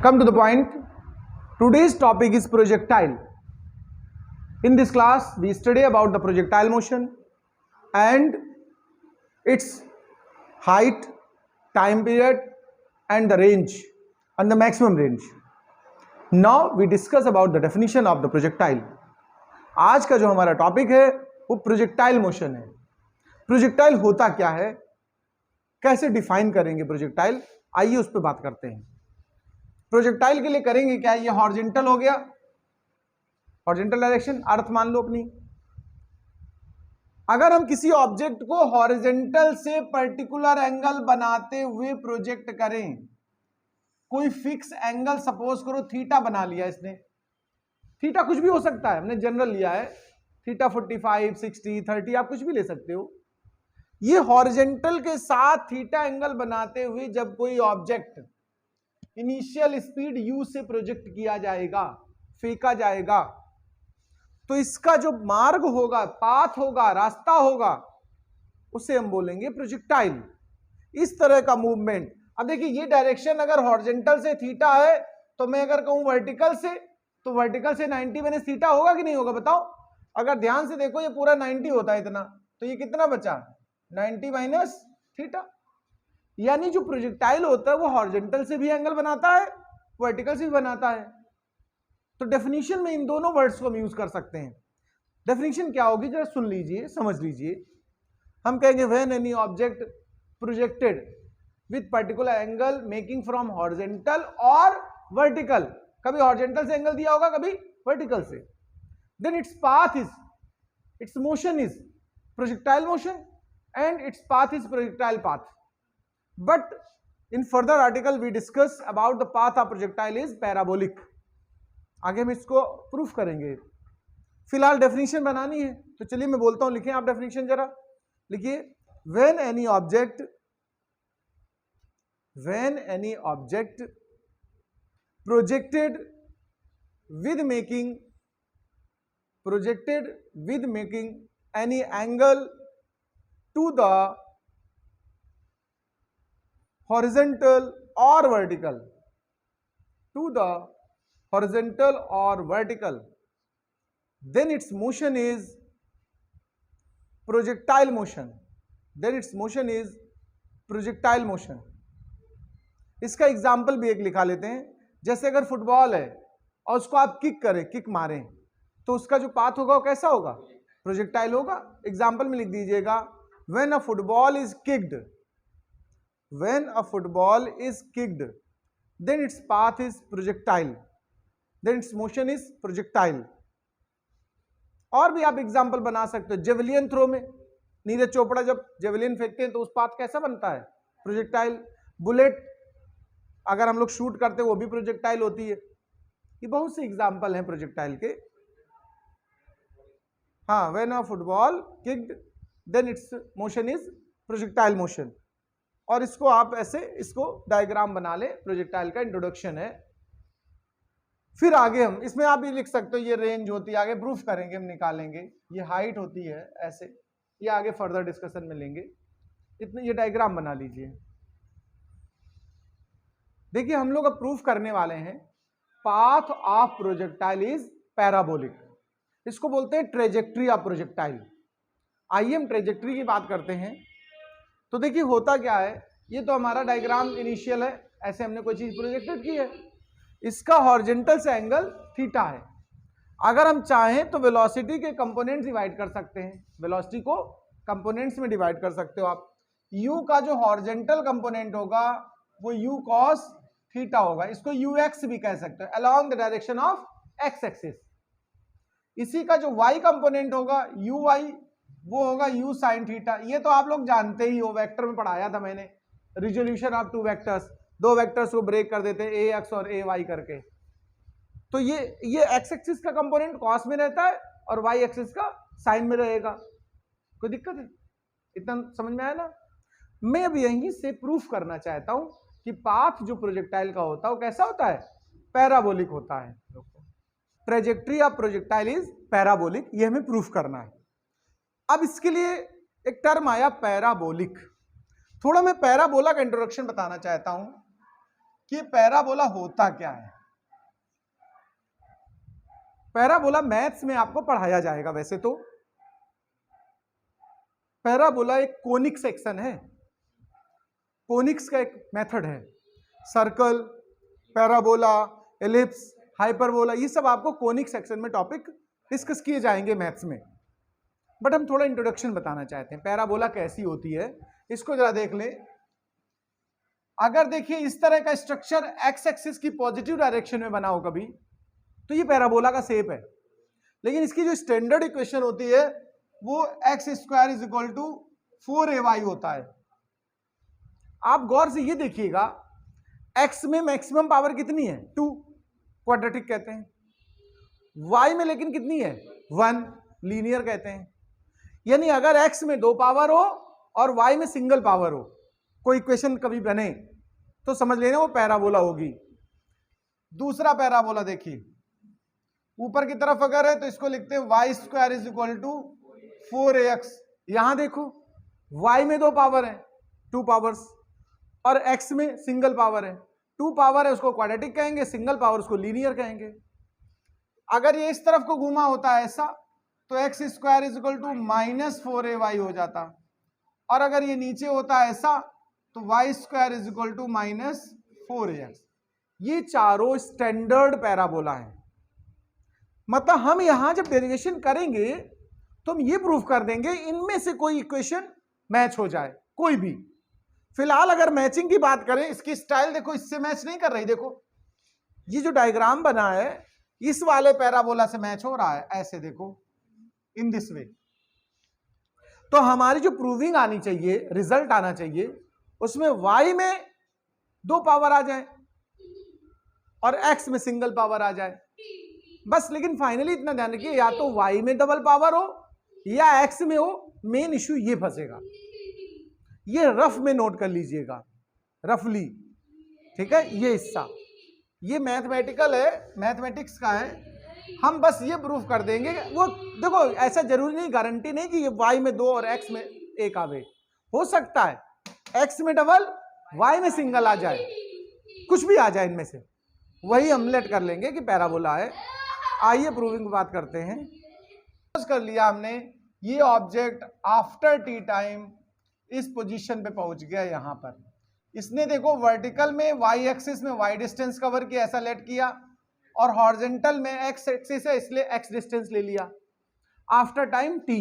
Come to the point. Today's topic is projectile. In this class, we study about the projectile motion and its height, time period, and the range, and the maximum range. Now we discuss about the definition of the projectile. आज का जो हमारा topic है वो projectile motion है. Projectile होता क्या है, कैसे डिफाइन करेंगे प्रोजेक्टाइल, आइए उस पर बात करते हैं. प्रोजेक्टाइल के लिए करेंगे क्या, ये हॉरिजॉन्टल हो गया, हॉरिजॉन्टल डायरेक्शन अर्थ मान लो अपनी. अगर हम किसी ऑब्जेक्ट को हॉरिजॉन्टल से पर्टिकुलर एंगल बनाते हुए प्रोजेक्ट करें, कोई फिक्स एंगल सपोज करो थीटा बना लिया इसने, थीटा कुछ भी हो सकता है, हमने जनरल लिया है थीटा 45, 60, 30, आप कुछ भी ले सकते हो. ये हॉरिजॉन्टल के साथ थीटा एंगल बनाते हुए जब कोई ऑब्जेक्ट इनिशियल स्पीड u से प्रोजेक्ट किया जाएगा, फेंका जाएगा, तो इसका जो मार्ग होगा, पाथ होगा, रास्ता होगा, उसे हम बोलेंगे प्रोजेक्टाइल. इस तरह का मूवमेंट. अब देखिए ये डायरेक्शन अगर हॉरिजॉन्टल से थीटा है, तो मैं अगर कहूं वर्टिकल से, तो वर्टिकल से 90 माइनस थीटा होगा कि नहीं होगा बताओ. अगर ध्यान से देखो ये पूरा 90 होता है इतना, तो ये कितना बचा 90 माइनस थीटा. यानी जो प्रोजेक्टाइल होता है वो हॉरिजॉन्टल से भी एंगल बनाता है, वर्टिकल से भी बनाता है. तो डेफिनेशन में इन दोनों वर्ड्स को हम यूज कर सकते हैं. डेफिनेशन क्या होगी जरा सुन लीजिए, समझ लीजिए. हम कहेंगे when any object projected with particular angle making from horizontal और वर्टिकल, कभी हॉरिजॉन्टल से एंगल दिया होगा, कभी वर्टिकल से, then its path is, its motion is projectile motion and its path is projectile path. But in further article we discuss about the path of projectile is parabolic. आगे हम इसको proof करेंगे. फिलहाल definition बनानी है, तो चलिए मैं बोलता हूं, लिखें आप डेफिनेशन जरा लिखिए. when any object projected with making any angle to the horizontal or vertical, then its motion is projectile motion. इसका एग्जाम्पल भी एक लिखा लेते हैं. जैसे अगर फुटबॉल है और उसको आप किक मारें, तो उसका जो पाथ होगा वो कैसा होगा, प्रोजेक्टाइल होगा. एग्जाम्पल में लिख दीजिएगा when a football is kicked, then its path is projectile, then its motion is projectile. और भी आप एग्जांपल बना सकते हो. जेवलिन थ्रो में नीरज चोपड़ा जब जेवलिन फेंकते हैं तो उस पाथ कैसा बनता है, प्रोजेक्टाइल. बुलेट अगर हम लोग शूट करते हैं वो भी प्रोजेक्टाइल होती है. ये बहुत से एग्जांपल हैं प्रोजेक्टाइल के. हाँ, when a football kicked then its motion is projectile motion. और इसको आप ऐसे इसको डायग्राम बना ले, प्रोजेक्टाइल का इंट्रोडक्शन है. फिर आगे हम इसमें आप भी लिख सकते हो, ये रेंज होती है, आगे प्रूफ करेंगे, हम निकालेंगे. ये हाइट होती है ऐसे, ये आगे फर्दर डिस्कशन में लेंगे. इतने ये डायग्राम बना लीजिए. देखिए हम लोग अब प्रूफ करने वाले हैं path of projectile is parabolic. इसको बोलते हैं ट्रेजेक्ट्री ऑफ प्रोजेक्टाइल. आइए हम ट्रेजेक्ट्री की बात करते हैं. तो देखिए होता क्या है, ये तो हमारा डायग्राम इनिशियल है, ऐसे हमने कोई चीज प्रोजेक्टेड की है, इसका हॉरिजॉन्टल से एंगल थीटा है. अगर हम चाहें तो वेलोसिटी के कंपोनेंट्स डिवाइड कर सकते हैं, वेलोसिटी को कंपोनेंट्स में डिवाइड कर सकते हो आप. u का जो हॉरिजॉन्टल कंपोनेंट होगा वो u cos थीटा होगा, इसको ux भी कह सकते हो, along the direction of x axis. इसी का जो y कंपोनेंट होगा uy, वो होगा u sin थीटा. ये तो आप लोग जानते ही हो, वेक्टर में पढ़ाया था मैंने, रिजोल्यूशन ऑफ टू वेक्टर्स, दो वेक्टर्स को ब्रेक कर देते हैं ax और ay करके. तो ये x एक्सिस का कंपोनेंट cos में रहता है और y एक्सिस का sin में रहेगा. कोई दिक्कत है, इतना समझ में आया ना. मैं अब यहीं से प्रूफ करना चाहता हूं कि पाथ जो प्रोजेक्टाइल का होता है वो कैसा होता है, पैराबोलिक होता है. Trajectory of projectile is parabolic, ये हमें प्रूफ करना है. अब इसके लिए एक टर्म आया पैराबोलिक. थोड़ा मैं पैराबोला का इंट्रोडक्शन बताना चाहता हूं. कि पैराबोला होता क्या है। पैराबोला मैथ्स में आपको पढ़ाया जाएगा। वैसे तो पैराबोला एक कोनिक सेक्शन है, कोनिक्स का एक मेथड है। सर्कल, पैराबोला, एलिप्स, हाइपरबोला, ये सब आपको कोनिक सेक्शन में टॉपिक डिस्कस किए जाएंगे मैथ्स में। बट हम थोड़ा इंट्रोडक्शन बताना चाहते हैं, पैराबोला कैसी होती है इसको जरा देख लें। अगर देखिए इस तरह का स्ट्रक्चर एक्स एक्सिस की पॉजिटिव डायरेक्शन में बना हो कभी, तो ये पैराबोला का शेप है। लेकिन इसकी जो स्टैंडर्ड इक्वेशन होती है वो x square is equal to 4ay होता है। आप गौर से ये देखिएगा, x में मैक्सिमम पावर कितनी है 2, क्वाड्रेटिक कहते हैं। y में लेकिन कितनी है 1, लीनियर कहते हैं। यानी अगर x में 2 पावर हो और y में सिंगल पावर हो, कोई इक्वेशन कभी बने तो समझ लेना वो पैराबोला होगी। दूसरा पैराबोला देखिए, ऊपर की तरफ अगर है तो इसको लिखते हैं y square is equal to 4ax। यहां देखो y में 2 पावर है, 2 पावर्स, और x में सिंगल पावर है। 2 पावर है उसको क्वाड्रेटिक कहेंगे, सिंगल पावर उसको लीनियर कहेंगे। अगर ये इस तरफ को घूमा होता है ऐसा तो x square is equal to -4ay हो जाता, और अगर ये नीचे होता है ऐसा तो y square is equal to -4ax। ये चारों स्टैंडर्ड पैराबोला है। मतलब हम यहां जब डेरिवेशन करेंगे तो हम ये प्रूफ कर देंगे इनमें से कोई इक्वेशन मैच हो जाए, कोई भी। फिलहाल अगर मैचिंग की बात करें, इसकी स्टाइल देखो, इससे मैच नहीं कर रही। देखो ये जो डायग्राम बना है इस वाले पैराबोला से मैच हो रहा है, ऐसे देखो इन दिस वे। तो हमारी जो प्रूविंग आनी चाहिए, रिजल्ट आना चाहिए, उसमें y में 2 पावर आ जाए और x में सिंगल पावर आ जाए बस। लेकिन फाइनली इतना ध्यान रखिए, या तो y में डबल पावर हो या x में हो, मेन इश्यू ये फंसेगा। ये रफ में नोट कर लीजिएगा, रफली, ठीक है। ये हिस्सा ये मैथमेटिकल है, मैथमेटिक्स का है। हम बस ये प्रूफ कर देंगे। वो देखो ऐसा जरूरी नहीं, गारंटी नहीं कि ये y में 2 और x में 1 आवे। हो सकता है x में डबल y में सिंगल आ जाए, कुछ भी आ जाए इनमें से, वही हम लेट कर लेंगे कि पैराबोला है। आइए प्रूविंग बात करते हैं। कर लिया हमने, ये ऑब्जेक्ट आफ्टर टी टाइम इस पोजीशन पे पहुंच गया। यहां पर इसने देखो वर्टिकल में y एक्सिस में y डिस्टेंस कवर किया, ऐसा लेट किया, और हॉरिजॉन्टल में x एक्सिस है इसलिए x डिस्टेंस ले लिया आफ्टर टाइम t।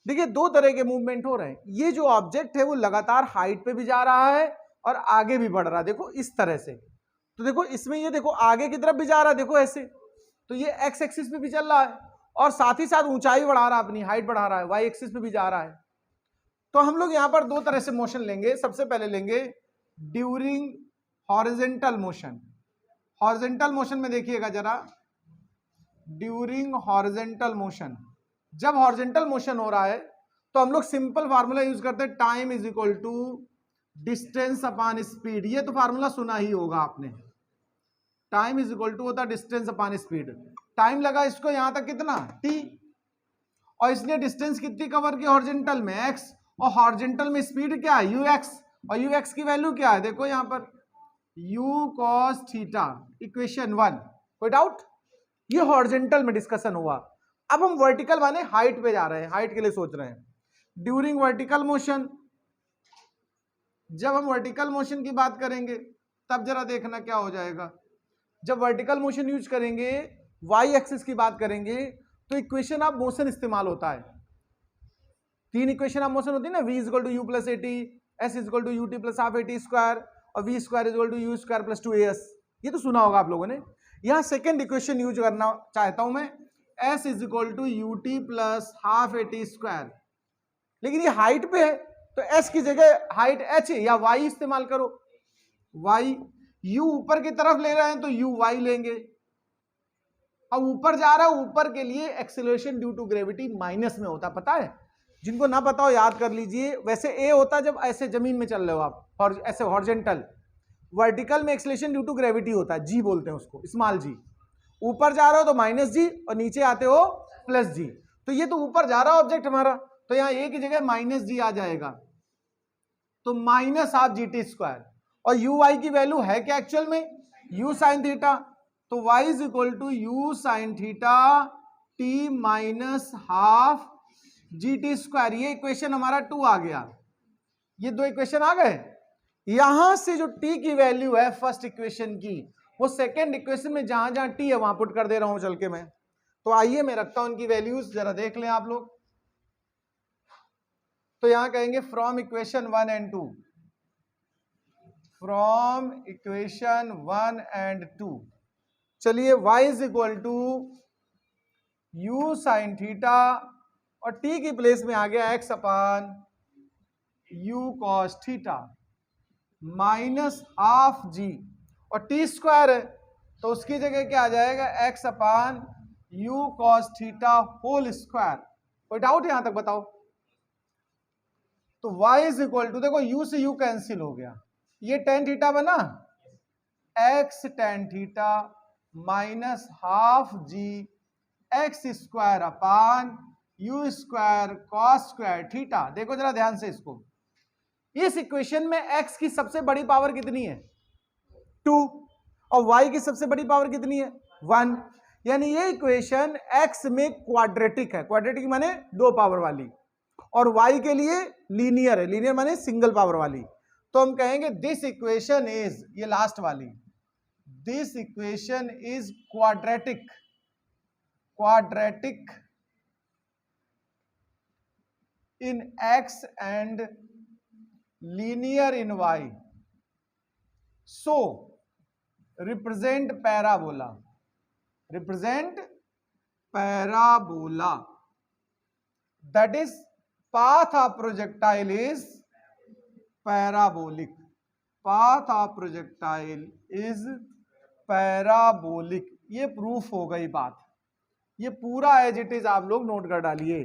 देखिए 2 तरह के मूवमेंट हो रहे हैं। ये जो ऑब्जेक्ट है वो लगातार हाइट पे भी जा रहा है और आगे भी बढ़ रहा है, देखो इस तरह से। तो देखो इसमें ये देखो आगे की तरफ भी जा रहा है, देखो ऐसे। तो ये x एक्सिस पे भी चल रहा है और साथ ही साथ ऊंचाई बढ़ा रहा है, अपनी हाइट बढ़ा रहा है, y एक्सिस पे भी जा रहा है। तो हम लोग यहां पर 2 तरह से मोशन लेंगे। सबसे पहले लेंगे during horizontal motion. Horizontal motion में देखिएगा जरा, ड्यूरिंग हॉरिजॉन्टल मोशन, जब हॉरिजॉन्टल मोशन हो रहा है तो हम लोग सिंपल फार्मूला यूज करते हैं, time is equal to distance upon speed. ये तो फार्मूला सुना ही होगा आपने, टाइम इज इक्वल टू होता है डिस्टेंस अपॉन स्पीड। टाइम लगा इसको यहां तक कितना t, और इसने डिस्टेंस कितनी कवर की हॉरिजॉन्टल में x, और हॉरिजॉन्टल में स्पीड क्या है ux, और ux की वैल्यू क्या है देखो यहां पर u cos थीटा, इक्वेशन 1। कोई डाउट? ये हॉरिजॉन्टल में डिस्कशन हुआ। अब हम वर्टिकल माने हाइट पे जा रहे हैं, हाइट के लिए सोच रहे हैं। ड्यूरिंग वर्टिकल मोशन, जब हम वर्टिकल मोशन की बात करेंगे तब जरा देखना क्या हो जाएगा। जब वर्टिकल मोशन यूज करेंगे, y एक्सिस की बात करेंगे, तो इक्वेशन ऑफ मोशन इस्तेमाल होता है। 3 इक्वेशन ऑफ मोशन होती है ना, v is equal to u plus at, s is equal to ut plus half at square, और v square is equal to u square plus 2as। ये तो सुना होगा आप लोगों ने। यहां सेकेंड इक्वेशन यूज करना चाहता हूं मैं, s is equal to ut plus half at square. लेकिन ये हाइट पे है तो s की जगह हाइट h या y इस्तेमाल करो। y, u ऊपर की तरफ ले रहे हैं तो u y लेंगे। अब ऊपर जा रहा है, ऊपर के लिए acceleration due to gravity minus में होता है, पता है? जिनको ना पता हो याद कर लीजिए। वैसे ए होता है जब ऐसे जमीन में चल रहे हो आप, और ऐसे हॉरिजॉन्टल। वर्टिकल में एक्सेलरेशन ड्यू टू ग्रेविटी होता है, जी बोलते हैं उसको, स्मॉल जी। ऊपर जा रहे हो तो माइनस जी, और नीचे आते हो प्लस जी। तो ये तो ऊपर जा रहा ऑब्जेक्ट हमारा, तो यहां ए की जगह माइनस जी आ जाएगा, तो minus half g t square. और यू वाई की वैल्यू है क्या एक्चुअल में, यू साइन थीटा, तो y is equal to u sine theta t minus half g t square. ये इक्वेशन हमारा 2 आ गया, ये 2 इक्वेशन आ गए। यहां से जो t की वैल्यू है फर्स्ट इक्वेशन की, वो सेकेंड इक्वेशन में जहां जहां t है वहां पुट कर दे रहा हूं चल के मैं। तो आइए मैं रखता हूं उनकी वैल्यूज, जरा देख लें आप लोग। तो यहां कहेंगे from equation 1 and 2, from equation 1 and 2, चलिए y is equal to u sine theta और t की प्लेस में आ गया x upon u cos theta minus half g, और t स्क्वायर है तो उसकी जगह क्या आ जाएगा, x upon u cos theta whole square. कोई डाउट यहां तक बताओ। तो y इज इक्वल टू, देखो u से u कैंसिल हो गया, ये टेन थीटा बना, x tan theta minus half g x square upon u square cos square theta. देखो जरा ध्यान से इसको, इस इक्वेशन में x की सबसे बड़ी पावर कितनी है, 2, और y की सबसे बड़ी पावर कितनी है, 1। यानी ये इक्वेशन x में क्वाड्रेटिक है, क्वाड्रेटिक माने 2 पावर वाली, और y के लिए लीनियर है, लीनियर माने सिंगल पावर वाली। तो हम कहेंगे दिस इक्वेशन इज, ये लास्ट वाली, this equation is quadratic, quadratic in x and linear in y, so represent parabola, represent parabola, that is path of projectile is parabolic, path of projectile is parabolic। ये proof हो गई बात, ये पूरा as it is आप लोग note कर डालिए।